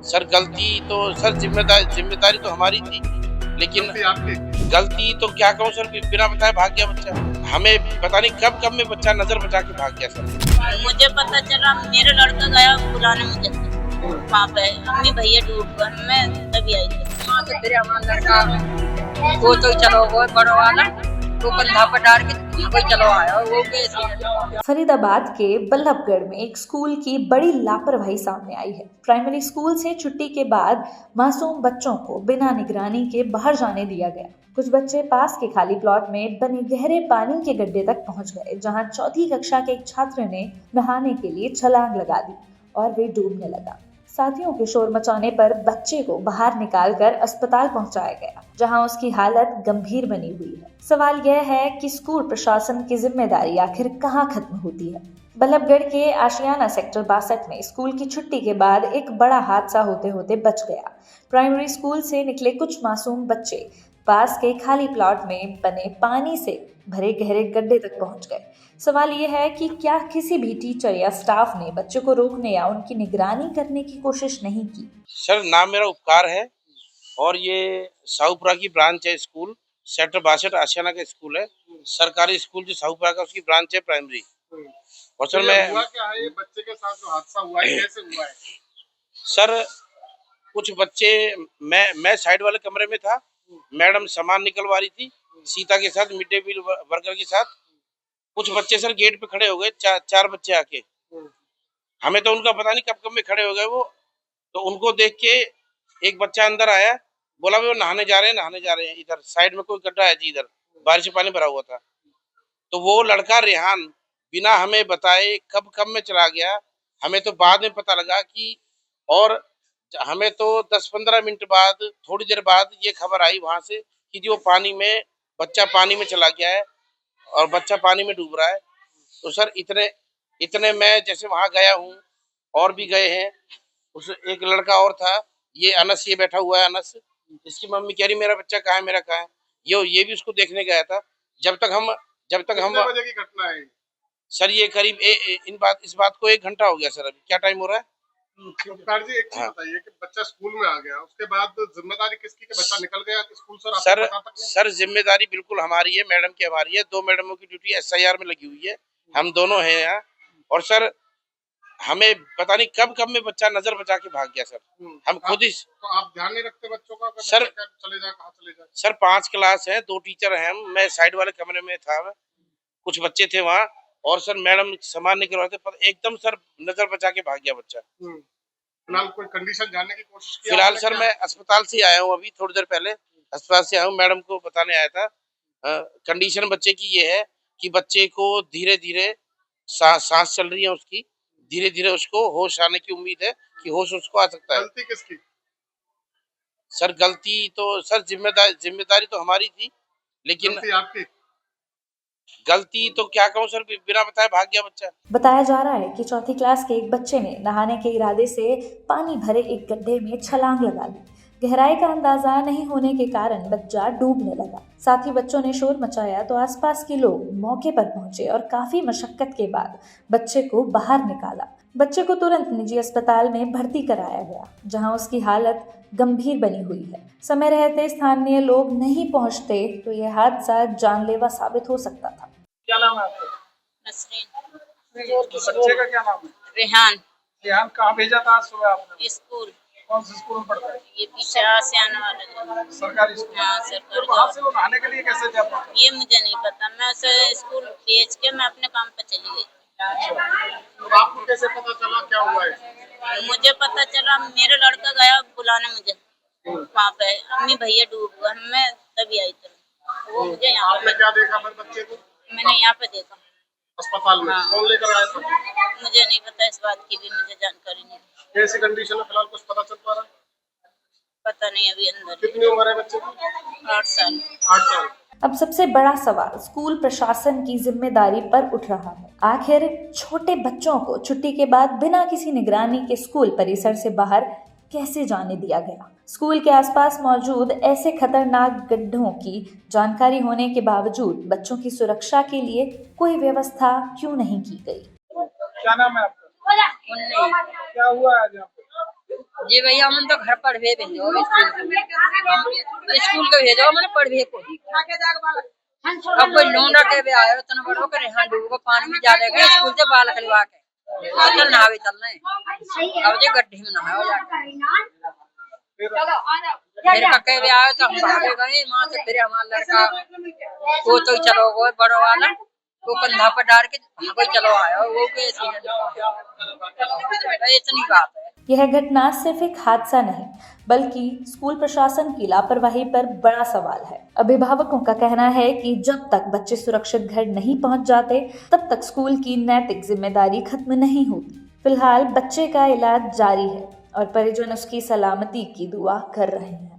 Sir गलती तो sir जिम्मेदारी तो हमारी थी, लेकिन गलती तो क्या कहूँ सर, बिना बताए भाग गया बच्चा। हमें पता नहीं कब में बच्चा नजर बचा के भाग गया सर। मुझे पता चला मेरा लड़का गया बुलाने मुझे वहाँ पे, मम्मी भैया डूब गए, मैं तभी आई थी। वहाँ से फिर हमारा लड़का वो तो चलो वो बड़ा वाला वो कंधा पर डाल के वो चलो आया वो भी। फरीदाबाद के बल्लभगढ़ में एक स्कूल की बड़ी लापरवाही सामने आई है। प्राइमरी स्कूल से छुट्टी के बाद मासूम बच्चों को बिना निगरानी के बाहर जाने दिया गया। कुछ बच्चे पास के खाली प्लॉट में बने गहरे पानी के गड्ढे तक पहुंच गए, जहां चौथी कक्षा के एक छात्र ने नहाने के लिए छलांग लगा दी और वे डूबने लगा। साथियों के शोर मचाने पर बच्चे को बाहर निकालकर अस्पताल पहुंचाया गया, जहां उसकी हालत गंभीर बनी हुई है। सवाल यह है कि स्कूल प्रशासन की जिम्मेदारी आखिर कहां खत्म होती है। बल्लभगढ़ के आशियाना सेक्टर 62 में स्कूल की छुट्टी के बाद एक बड़ा हादसा होते होते बच गया। प्राइमरी स्कूल से निकले कुछ मासूम बच्चे पास के खाली प्लॉट में बने पानी से भरे गहरे गड्ढे तक पहुंच गए। सवाल यह है कि क्या किसी भी टीचर या स्टाफ ने बच्चों को रोकने या उनकी निगरानी करने की कोशिश नहीं की। सर नाम मेरा उपकार है और ये साहूपुरा की ब्रांच है स्कूल, सेक्टर 62 आशियाना का स्कूल है, सरकारी स्कूल जो साहूपुरा का उसकी ब्रांच है प्राइमरी। और सर मैं हुआ क्या है, ये बच्चे के साथ जो हादसा हुआ है कैसे हुआ है? सर कुछ बच्चे, मैं साइड वाले कमरे में था, मैडम सामान निकलवा रही थी सीता के साथ, मिड डे मील वर्कर के साथ। कुछ बच्चे सर गेट पे खड़े हो गए, चार बच्चे आके, हमें तो उनका पता नहीं कब में खड़े हो गए वो। तो उनको देख के एक बच्चा अंदर आया, बोला वो नहाने जा रहे हैं, इधर साइड में कोई गड्ढा है जी, इधर बारिश से पानी भरा हुआ था। तो वो लड़का रेहान बिना हमें बताए कब में चला गया। हमें तो बाद में पता लगा कि, और हमें तो 10-15 मिनट बाद, थोड़ी देर बाद ये खबर आई वहां से कि जो बच्चा पानी में चला गया है और बच्चा पानी में डूब रहा है। तो सर इतने मैं जैसे वहां गया हूँ, और भी गए हैं, उस एक लड़का और था, ये अनस, ये बैठा हुआ है अनस, इसकी मम्मी कह रही मेरा बच्चा कहाँ है, मेरा कहाँ है। ये भी उसको देखने गया था। जब तक हम कितने बजे की घटना है? सर ये करीब इस बात को 1 घंटा हो गया सर। अभी क्या टाइम हो रहा है? उपकार जी, एक चीज बताइए कि बच्चा स्कूल में आ गया, उसके बाद जिम्मेदारी किसकी कि बच्चा निकल गया स्कूल? सर जिम्मेदारी बिल्कुल हमारी है, मैडम की हमारी है। 2 मैडमों की ड्यूटी SIR में लगी हुई है, हम दोनों हैं यहाँ। और सर हमें पता नहीं कब में बच्चा नजर बचा के भाग गया सर। हम खुद ही तो आप ध्यान नहीं रखते बच्चों का? सर चले जाए, कहाँ चले जाए? सर 5 क्लास है, 2 टीचर हैं, मैं साइड वाले कमरे में था, कुछ बच्चे थे वहाँ, और सर मैडम सामान निकलवा थे, पर एकदम सर नजर बचा के भाग गया बच्चा। फिलहाल कोई कंडीशन जानने की कोशिश की? फिलहाल सर मैं अस्पताल से आया हूँ, अभी थोड़ी देर पहले अस्पताल से आया हूँ, मैडम को बताने आया था। कंडीशन बच्चे की ये है कि बच्चे को धीरे धीरे सांस चल रही है उसकी, धीरे धीरे उसको होश आने की उम्मीद है कि होश उसको आ सकता है। गलती किसकी? सर गलती तो सर जिम्मेदारी तो हमारी थी, लेकिन गलती आपकी? गलती तो क्या कहूँ सर, बिना बताए भाग गया बच्चा। बताया जा रहा है कि चौथी क्लास के एक बच्चे ने नहाने के इरादे से पानी भरे एक गड्ढे में छलांग लगा दी। गहराई का अंदाजा नहीं होने के कारण बच्चा डूबने लगा। साथ ही बच्चों ने शोर मचाया तो आसपास के लोग मौके पर पहुंचे और काफी मशक्कत के बाद बच्चे को बाहर निकाला। बच्चे को तुरंत निजी अस्पताल में भर्ती कराया गया, जहां उसकी हालत गंभीर बनी हुई है। समय रहते स्थानीय लोग नहीं पहुंचते तो यह हादसा जानलेवा साबित हो सकता था। क्या नाम है आपका? नसरीन। बच्चे का क्या नाम है? रेहान। रेहान कहाँ भेजा था आज सुबह आपने? स्कूल। कौन से स्कूल में पढ़ता है? ये पीछे आसियाना वाला सरकारी स्कूल। हाँ सरकारी। तो वहाँ से वो नहाने के लिए कैसे जा पाता? ये मुझे नहीं पता, मैं उसे स्कूल भेज के मैं अपने काम पर चली गई। तो आपको कैसे पता चला क्या हुआ है? मुझे पता चला मेरा लड़का गया बुलाने मुझे वहाँ पे, मम्मी भैया डूब गए, मैं तभी आई थी। वो मुझे यहाँ आपने क्या देखा फिर बच्चे को? मैंने यहाँ पे देखा अस्पताल में। हाँ। कौन लेकर आया था? मुझे नहीं पता, इस बात की भी मुझे जानकारी नहीं। कैसी कंडीशन है फिलहाल, कुछ पता चल पा रहा है? पता नहीं अभी अंदर। कितनी उम्र है बच्चे की? 8 साल। 8 साल। अब सबसे बड़ा सवाल स्कूल प्रशासन की जिम्मेदारी पर उठ रहा है। आखिर छोटे बच्चों को छुट्टी के बाद बिना किसी निगरानी के स्कूल परिसर से बाहर कैसे जाने दिया गया? स्कूल के आसपास मौजूद ऐसे खतरनाक गड्ढों की जानकारी होने के बावजूद बच्चों की सुरक्षा के लिए कोई व्यवस्था क्यों नहीं की गई? क्या नाम है आपका? क्या हुआ आज यहाँ पे? जी भैया मन तो घर पढ़वे भेजो स्कूल के भेजो मैंने पढ़वे को अब कोई लोन रखे भी आयो तना बड़ो करे हां डूबो पानी में जा लेगा स्कूल से बाल खलवा के चल नहावे चलने अब जे गड्ढे में नहाओ जाके फिर कके भी आयो तो हम भागे गए मां से फिर हमारा लड़का वो तो चलो वो बड़ो वाला वो कंधा पर डाल के कोई चलो आयो वो के इतनी बात है। यह घटना सिर्फ एक हादसा नहीं बल्कि स्कूल प्रशासन की लापरवाही पर बड़ा सवाल है। अभिभावकों का कहना है कि जब तक बच्चे सुरक्षित घर नहीं पहुंच जाते तब तक स्कूल की नैतिक जिम्मेदारी खत्म नहीं होती। फिलहाल बच्चे का इलाज जारी है और परिजन उसकी सलामती की दुआ कर रहे हैं।